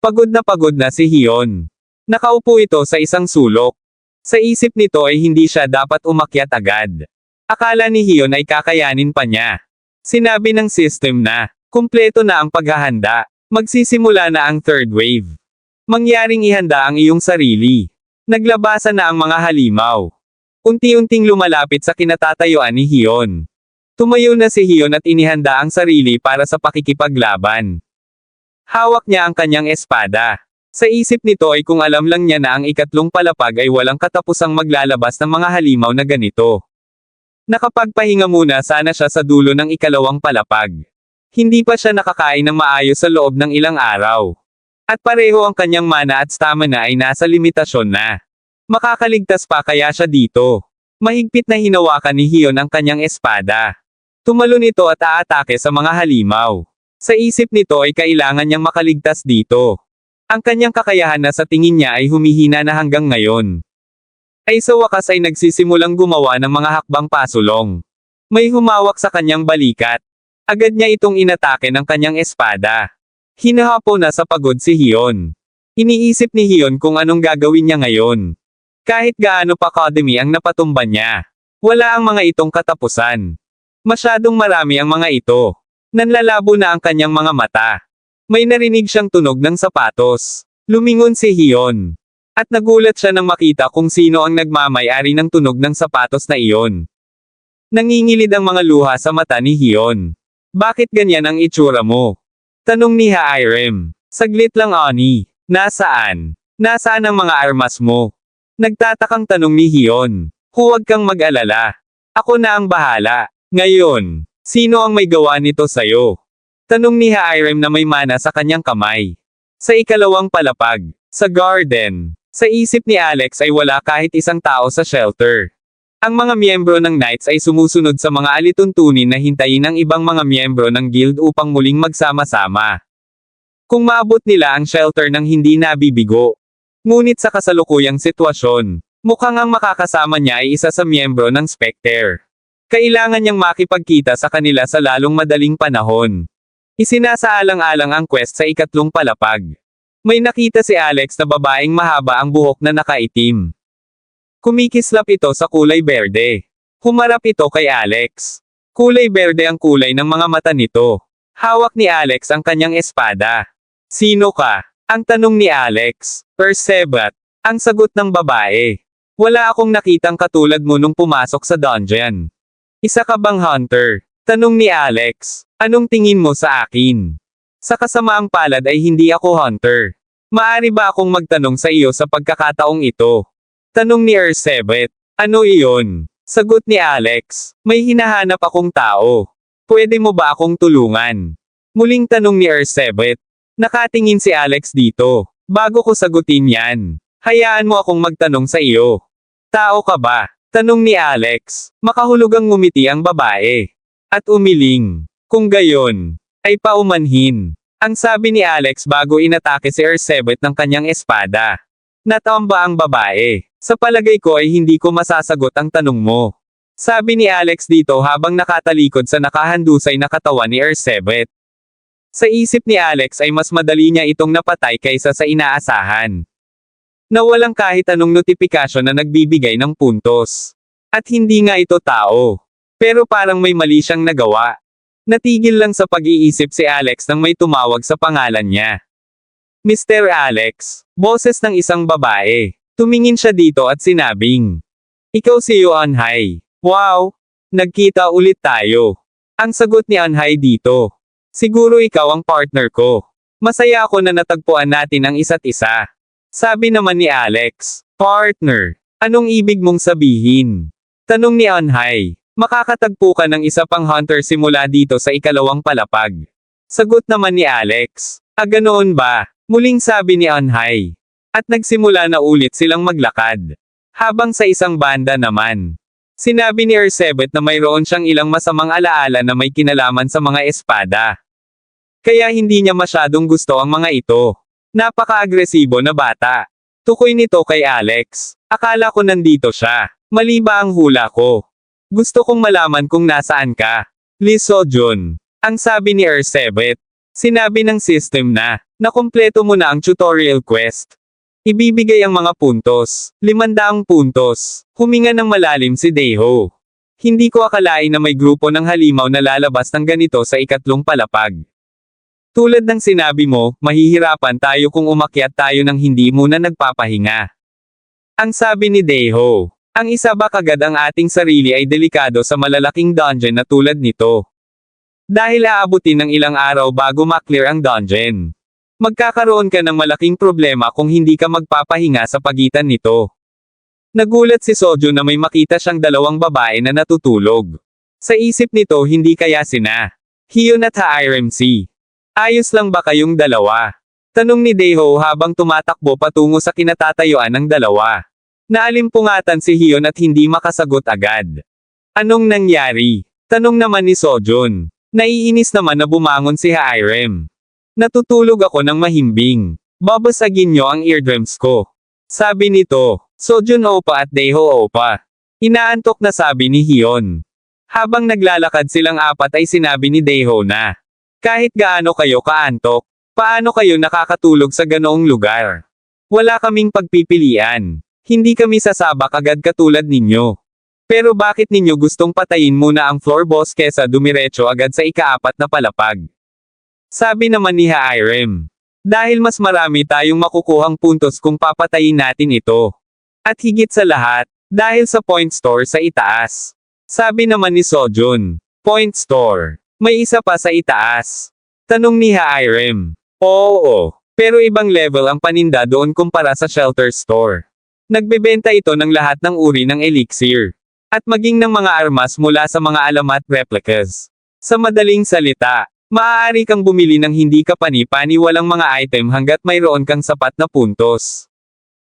Pagod na si Hyun. Nakaupo ito sa isang sulok. Sa isip nito ay hindi siya dapat umakyat agad. Akala ni Hyun ay kakayanin pa niya. Sinabi ng system na, kumpleto na ang paghahanda. Magsisimula na ang third wave. Mangyaring ihanda ang iyong sarili. Naglabasan na ang mga halimaw. Unti-unting lumalapit sa kinatatayuan ni Hyun. Tumayo na si Hyun at inihanda ang sarili para sa pakikipaglaban. Hawak niya ang kanyang espada. Sa isip nito ay kung alam lang niya na ang ikatlong palapag ay walang katapusang maglalabas ng mga halimaw na ganito. Nakapagpahinga muna sana siya sa dulo ng ikalawang palapag. Hindi pa siya nakakain ng maayos sa loob ng ilang araw. At pareho ang kanyang mana at stamina ay nasa limitasyon na. Makakaligtas pa kaya siya dito. Mahigpit na hinawakan ni Hyun ang kanyang espada. Tumalon ito at aatake sa mga halimaw. Sa isip nito ay kailangan niyang makaligtas dito. Ang kanyang kakayahan na sa tingin niya ay humihina na hanggang ngayon. Ay sa wakas ay nagsisimulang gumawa ng mga hakbang pasulong. May humawak sa kanyang balikat. Agad niya itong inatake ng kanyang espada. Hinahapo na sa pagod si Hyun. Iniisip ni Hyun kung anong gagawin niya ngayon. Kahit gaano pa kadami ang napatumba niya. Wala ang mga itong katapusan. Masyadong marami ang mga ito. Nanlalabo na ang kanyang mga mata. May narinig siyang tunog ng sapatos. Lumingon si Hyun. At nagulat siya nang makita kung sino ang nagmamay-ari ng tunog ng sapatos na iyon. Nangingilid ang mga luha sa mata ni Hyun. Bakit ganyan ang itsura mo? Tanong ni Hairem. Saglit lang Oni. Nasaan? Nasaan ang mga armas mo? Nagtatakang tanong ni Hyun. Huwag kang mag-alala. Ako na ang bahala. Ngayon, sino ang may gawa nito sa'yo? Tanong ni Hairem na may mana sa kanyang kamay. Sa ikalawang palapag, sa garden, sa isip ni Alex ay wala kahit isang tao sa shelter. Ang mga miyembro ng Knights ay sumusunod sa mga alituntunin na hintayin ng ibang mga miyembro ng guild upang muling magsama-sama. Kung maabot nila ang shelter ng hindi nabibigo. Ngunit sa kasalukuyang sitwasyon, mukhang ang makakasama niya ay isa sa miyembro ng Spectre. Kailangan niyang makipagkita sa kanila sa lalong madaling panahon. Isinasaalang-alang ang quest sa ikatlong palapag. May nakita si Alex na babaeng mahaba ang buhok na nakaitim. Kumikislap ito sa kulay berde. Humarap ito kay Alex. Kulay berde ang kulay ng mga mata nito. Hawak ni Alex ang kanyang espada. Sino ka? Ang tanong ni Alex. Percebat. Ang sagot ng babae. Wala akong nakitang katulad mo nung pumasok sa dungeon. Isa ka bang hunter? Tanong ni Alex. Anong tingin mo sa akin? Sa kasamaang palad ay hindi ako hunter. Maari ba akong magtanong sa iyo sa pagkakataong ito? Tanong ni Ersebet. Ano iyon? Sagot ni Alex. May hinahanap akong tao. Pwede mo ba akong tulungan? Muling tanong ni Ersebet. Nakatingin si Alex dito. Bago ko sagutin yan, hayaan mo akong magtanong sa iyo. Tao ka ba? Tanong ni Alex. Makahulugang ngumiti ang babae. At umiling. Kung gayon, ay paumanhin. Ang sabi ni Alex bago inatake si Ersebet ng kanyang espada. Natamba ang babae. Sa palagay ko ay hindi ko masasagot ang tanong mo. Sabi ni Alex dito habang nakatalikod sa nakahandusay na katawan ni Ersebet. Sa isip ni Alex ay mas madali niya itong napatay kaysa sa inaasahan. Na walang kahit anong notifikasyon na nagbibigay ng puntos. At hindi nga ito tao. Pero parang may mali siyang nagawa. Natigil lang sa pag-iisip si Alex nang may tumawag sa pangalan niya. Mr. Alex, boses ng isang babae. Tumingin siya dito at sinabing, ikaw si Yuanhai. Wow! Nagkita ulit tayo. Ang sagot ni Anhai dito. Siguro ikaw ang partner ko. Masaya ako na natagpuan natin ang isa't isa. Sabi naman ni Alex, partner, anong ibig mong sabihin? Tanong ni Anhai. Makakatagpo ka ng isa pang hunter simula dito sa ikalawang palapag. Sagot naman ni Alex. Ganoon ba? Muling sabi ni Anhai. At nagsimula na ulit silang maglakad. Habang sa isang banda naman, sinabi ni Ersebet na mayroon siyang ilang masamang alaala na may kinalaman sa mga espada. Kaya hindi niya masyadong gusto ang mga ito. Napaka-agresibo na bata. Tukoy nito kay Alex. Akala ko nandito siya. Mali ba ang hula ko? Gusto kong malaman kung nasaan ka. Lee Sojun. Ang sabi ni Ersebet. Sinabi ng system na, Nakumpleto mo na ang tutorial quest. Ibibigay ang mga puntos. 500 puntos. Huminga ng malalim si Daeho. Hindi ko akalain na may grupo ng halimaw na lalabas ng ganito sa ikatlong palapag. Tulad ng sinabi mo, mahihirapan tayo kung umakyat tayo ng hindi muna nagpapahinga. Ang sabi ni Daeho. Ang isa ba kagad ang ating sarili ay delikado sa malalaking dungeon na tulad nito. Dahil aabutin ng ilang araw bago maklear ang dungeon. Magkakaroon ka ng malaking problema kung hindi ka magpapahinga sa pagitan nito. Nagulat si Sojo na may makita siyang dalawang babae na natutulog. Sa isip nito hindi kaya sina Hyun at Ha-Irem C. Ayos lang ba kayong dalawa? Tanong ni Daeho habang tumatakbo patungo sa kinatatayuan ng dalawa. Naalimpungatan si Hyun at hindi makasagot agad. Anong nangyari? Tanong naman ni Sojun. Naiinis naman na bumangon si Ha-Irem. Natutulog ako ng mahimbing. Babasagin niyo ang eardrums ko. Sabi nito. Sojun Opa at Daeho Opa. Inaantok na sabi ni Hyun. Habang naglalakad silang apat ay sinabi ni Daeho na. Kahit gaano kayo kaantok, paano kayo nakakatulog sa ganoong lugar? Wala kaming pagpipilian. Hindi kami sasabak agad katulad ninyo. Pero bakit ninyo gustong patayin muna ang floor boss kesa dumiretso agad sa ikaapat na palapag? Sabi naman ni Ha-Irem. Dahil mas marami tayong makukuhang puntos kung papatayin natin ito. At higit sa lahat, dahil sa point store sa itaas. Sabi naman ni Sojun. Point store. May isa pa sa itaas. Tanong ni Ha-Irem. Oo, pero ibang level ang paninda doon kumpara sa shelter store. Nagbebenta ito ng lahat ng uri ng elixir. At maging ng mga armas mula sa mga alamat replicas. Sa madaling salita, maaari kang bumili ng hindi ka pani-paniwalang mga item hanggat mayroon kang sapat na puntos.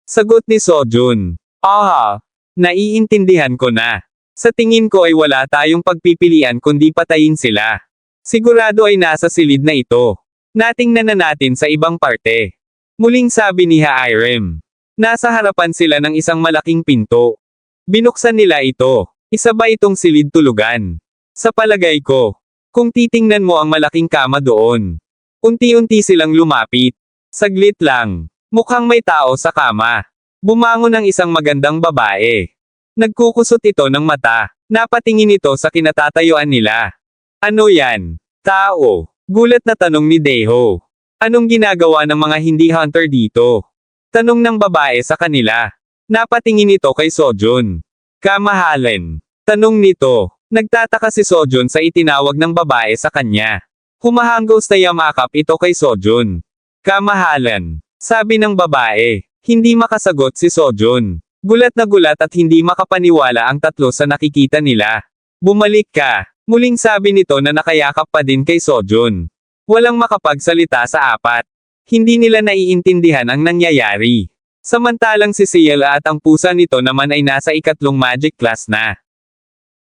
Sagot ni Sojun. Aha, naiintindihan ko na. Sa tingin ko ay wala tayong pagpipilian kundi patayin sila. Sigurado ay nasa silid na ito. Natingnan na natin sa ibang parte. Muling sabi ni Ha-Irem. Nasa harapan sila ng isang malaking pinto. Binuksan nila ito. Isa ba itong silid tulugan? Sa palagay ko, kung titingnan mo ang malaking kama doon. Unti-unti silang lumapit. Saglit lang. Mukhang may tao sa kama. Bumangon ang isang magandang babae. Nagkukusot ito ng mata. Napatingin ito sa kinatatayuan nila. Ano yan? Tao. Gulat na tanong ni Daeho. Anong ginagawa ng mga hindi hunter dito? Tanong ng babae sa kanila. Napatingin ito kay Sojun. Kamahalan. Tanong nito. Nagtataka si Sojun sa itinawag ng babae sa kanya. Humahanggos na yamakap ito kay Sojun. Kamahalan. Sabi ng babae. Hindi makasagot si Sojun. Gulat na gulat at hindi makapaniwala ang tatlo sa nakikita nila. Bumalik ka. Muling sabi nito na nakayakap pa din kay Sojun. Walang makapagsalita sa apat. Hindi nila naiintindihan ang nangyayari. Samantalang si Ciela at ang pusa nito naman ay nasa ikatlong magic class na.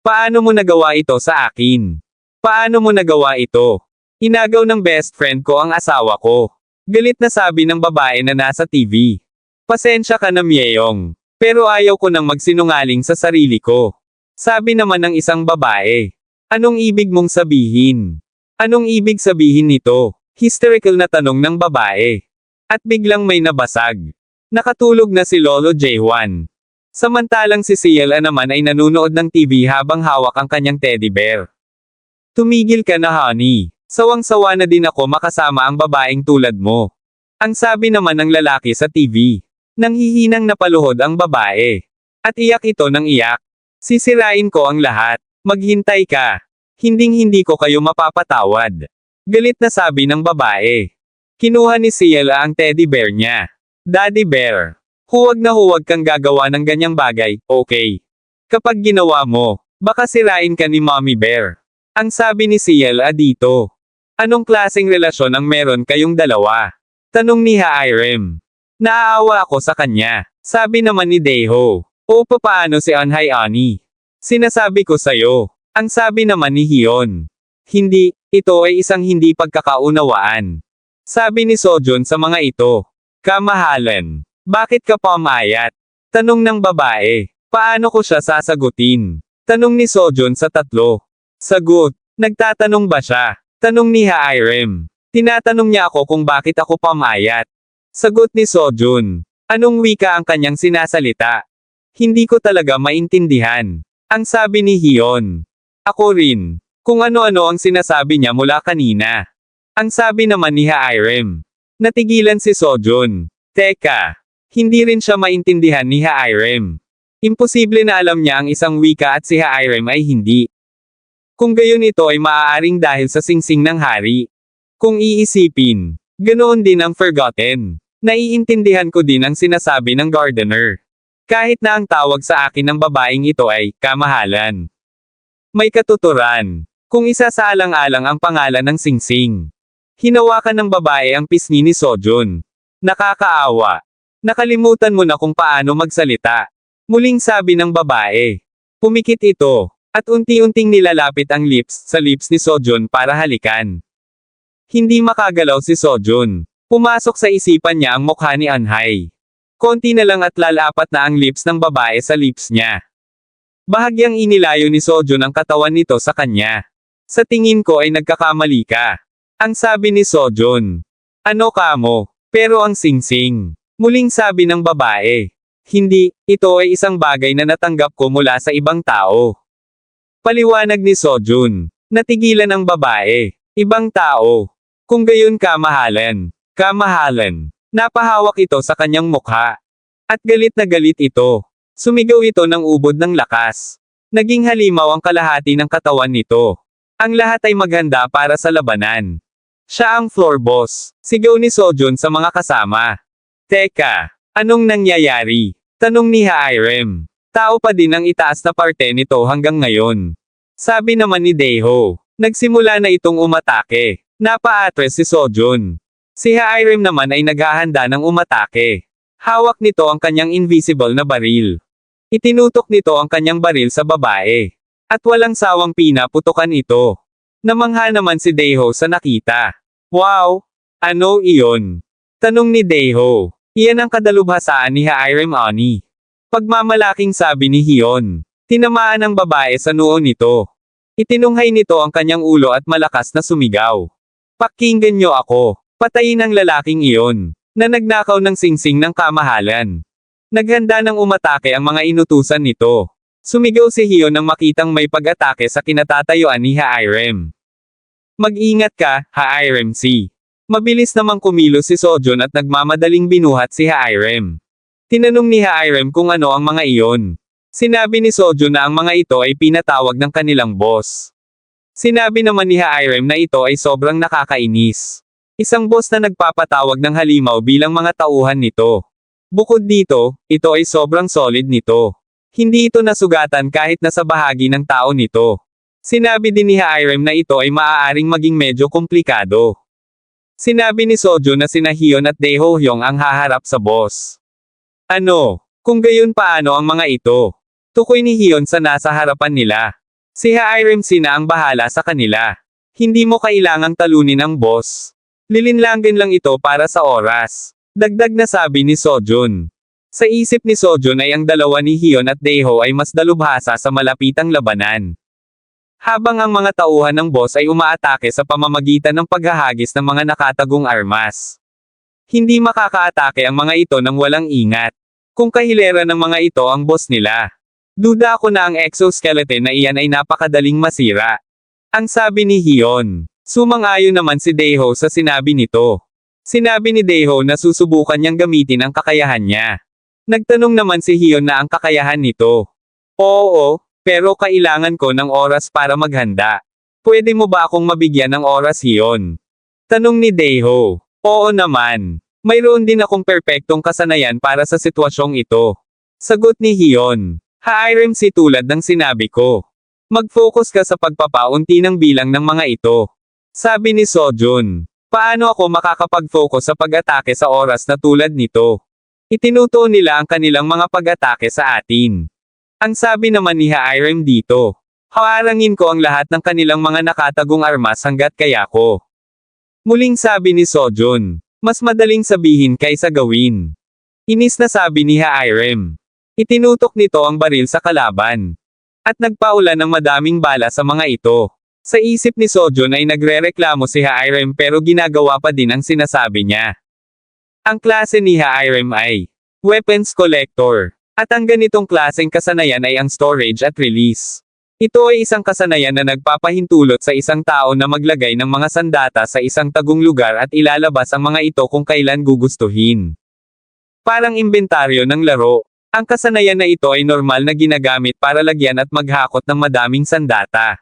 Paano mo nagawa ito sa akin? Paano mo nagawa ito? Inagaw ng best friend ko ang asawa ko. Galit na sabi ng babae na nasa TV. Pasensya ka na Myeyong. Pero ayaw ko nang magsinungaling sa sarili ko. Sabi naman ng isang babae. Anong ibig mong sabihin? Anong ibig sabihin nito? Hysterical na tanong ng babae. At biglang may nabasag. Nakatulog na si Lolo Jaehwan. Samantalang si Ciela naman ay nanunood ng TV habang hawak ang kanyang teddy bear. Tumigil ka na honey. Sawang-sawa na din ako makasama ang babaeng tulad mo. Ang sabi naman ng lalaki sa TV. Nanghihinang napaluhod ang babae. At iyak ito ng iyak. Sisirain ko ang lahat. Maghintay ka. Hinding-hindi ko kayo mapapatawad. Galit na sabi ng babae. Kinuha ni Ciela ang teddy bear niya. Daddy bear. Huwag na huwag kang gagawa ng ganyang bagay, okay? Kapag ginawa mo, baka sirain ka ni Mommy Bear. Ang sabi ni Ciela dito. Anong klaseng relasyon ang meron kayong dalawa? Tanong ni Ha-Irem. Naaawa ako sa kanya. Sabi naman ni Daeho. O paano si Anhai Ani? Sinasabi ko sa'yo. Ang sabi naman ni Hyun. Hindi, ito ay isang hindi pagkakaunawaan. Sabi ni Sojun sa mga ito. Kamahalan. Bakit ka pamayat? Tanong ng babae. Paano ko siya sasagutin? Tanong ni Sojun sa tatlo. Sagot. Nagtatanong ba siya? Tanong ni Ha-Irem. Tinatanong niya ako kung bakit ako pamayat. Sagot ni Sojun. Anong wika ang kanyang sinasalita? Hindi ko talaga maintindihan. Ang sabi ni Hyun. Ako rin. Kung ano-ano ang sinasabi niya mula kanina. Ang sabi naman ni Ha-irem. Natigilan si Sojun. Teka. Hindi rin siya maintindihan ni Ha-irem. Imposible na alam niya ang isang wika at si Ha-irem ay hindi. Kung gayon ito ay maaaring dahil sa singsing ng hari. Kung iisipin, ganoon din ang Forgotten. Naiintindihan ko din ang sinasabi ng gardener. Kahit na ang tawag sa akin ng babaeng ito ay, kamahalan. May katuturan. Kung isasaalang-alang ang pangalan ng singsing. Hinawakan ng babae ang pisngi ni Sojun. Nakakaawa. Nakalimutan mo na kung paano magsalita. Muling sabi ng babae. Pumikit ito, at unti-unting nilalapit ang lips sa lips ni Sojun para halikan. Hindi makagalaw si Sojun. Pumasok sa isipan niya ang mukha ni Anhay. Konti na lang at lalapat na ang lips ng babae sa lips niya. Bahagyang inilayo ni Sojun ang katawan nito sa kanya. Sa tingin ko ay nagkakamali ka. Ang sabi ni Sojun. Ano ka mo? Pero ang singsing. Muling sabi ng babae. Hindi, ito ay isang bagay na natanggap ko mula sa ibang tao. Paliwanag ni Sojun. Natigilan ang babae. Ibang tao. Kung gayon kamahalan. Kamahalan. Napahawak ito sa kanyang mukha. At galit na galit ito. Sumigaw ito ng ubod ng lakas. Naging halimaw ang kalahati ng katawan nito. Ang lahat ay maghanda para sa labanan. Siya ang floor boss. Sigaw ni Sojun sa mga kasama. Teka, anong nangyayari? Tanong ni Ha-irem. Tao pa din ang itaas na parte nito hanggang ngayon. Sabi naman ni Daeho. Nagsimula na itong umatake. Napa-atres si Sojun. Si Ha-irem naman ay naghahanda ng umatake. Hawak nito ang kanyang invisible na baril. Itinutok nito ang kanyang baril sa babae. At walang sawang pinaputukan ito. Namangha naman si Daeho sa nakita. Wow! Ano iyon? Tanong ni Daeho. Iyan ang kadalubhasaan ni Ha-irem Oni. Pagmamalaking sabi ni Hyun. Tinamaan ang babae sa noo nito. Itinunghay nito ang kanyang ulo at malakas na sumigaw. Pakinggan niyo ako. Patayin ang lalaking iyon, na nagnakaw ng singsing ng kamahalan. Naghanda ng umatake ang mga inutusan nito. Sumigaw si Hyun nang makitang may pag-atake sa kinatatayuan ni Ha-irem. Mag-ingat ka, Ha-irem C. Mabilis namang kumilos si Sojun at nagmamadaling binuhat si Ha-irem. Tinanong ni Ha-irem kung ano ang mga iyon. Sinabi ni Sojun na ang mga ito ay pinatawag ng kanilang boss. Sinabi naman ni Ha-irem na ito ay sobrang nakakainis. Isang boss na nagpapatawag ng halimaw bilang mga tauhan nito. Bukod dito, ito ay sobrang solid nito. Hindi ito nasugatan kahit nasa bahagi ng tao nito. Sinabi din ni Ha-irem na ito ay maaaring maging medyo komplikado. Sinabi ni Sojun na sina Hyun at Daeho-hyung ang haharap sa boss. Ano? Kung gayon paano ang mga ito? Tukoy ni Hyun sa nasa harapan nila. Si Ha-irem sina ang bahala sa kanila. Hindi mo kailangang talunin ang boss. Lilinlangin lang ito para sa oras. Dagdag na sabi ni Sojun. Sa isip ni Sojun ay ang dalawa ni Hyun at Daeho ay mas dalubhasa sa malapitang labanan. Habang ang mga tauhan ng boss ay umaatake sa pamamagitan ng paghahagis ng mga nakatagong armas. Hindi makakaatake ang mga ito nang walang ingat. Kung kahilera ng mga ito ang boss nila. Duda ako na ang exoskeleton na iyan ay napakadaling masira. Ang sabi ni Hyun. Sumang-ayon naman si Daeho sa sinabi nito. Sinabi ni Daeho na susubukan niyang gamitin ang kakayahan niya. Nagtanong naman si Hyun na ang kakayahan nito. Oo, pero kailangan ko ng oras para maghanda. Pwede mo ba akong mabigyan ng oras, Hyun? Tanong ni Daeho. Oo naman. Mayroon din akong perpektong kasanayan para sa sitwasyong ito. Sagot ni Hyun. Ha-irem si tulad ng sinabi ko. Mag-focus ka sa pagpapaunti ng bilang ng mga ito. Sabi ni Sojun. Paano ako makakapag-focus sa pag-atake sa oras na tulad nito? Itinutuon nila ang kanilang mga pag-atake sa atin. Ang sabi naman ni Ha-irem dito. Hawarangin ko ang lahat ng kanilang mga nakatagong armas hanggat kaya ko. Muling sabi ni Sojun. Mas madaling sabihin kaysa gawin. Inis na sabi ni Ha-irem. Itinutok nito ang baril sa kalaban. At nagpaulan ng madaming bala sa mga ito. Sa isip ni Sojun ay nagrereklamo si Hairem pero ginagawa pa din ang sinasabi niya. Ang klase ni Hairem ay weapons collector. At ang ganitong klaseng kasanayan ay ang storage at release. Ito ay isang kasanayan na nagpapahintulot sa isang tao na maglagay ng mga sandata sa isang tagong lugar at ilalabas ang mga ito kung kailan gugustuhin. Parang inventaryo ng laro. Ang kasanayan na ito ay normal na ginagamit para lagyan at maghakot ng madaming sandata.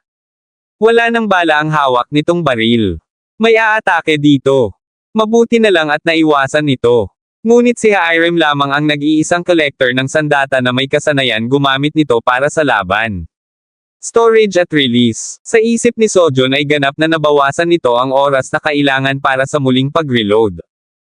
Wala nang bala ang hawak nitong baril. May aatake dito. Mabuti na lang at naiwasan nito. Ngunit si Hairem lamang ang nag-iisang collector ng sandata na may kasanayan gumamit nito para sa laban. Storage at release. Sa isip ni Sojun ay ganap na nabawasan nito ang oras na kailangan para sa muling pag-reload.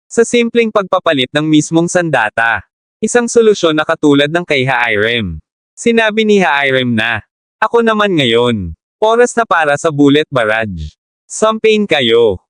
Sa simpleng pagpapalit ng mismong sandata. Isang solusyon na katulad ng kay Hairem. Sinabi ni Hairem na, "Ako naman ngayon. Oras na para sa bullet barrage. Sampain kayo."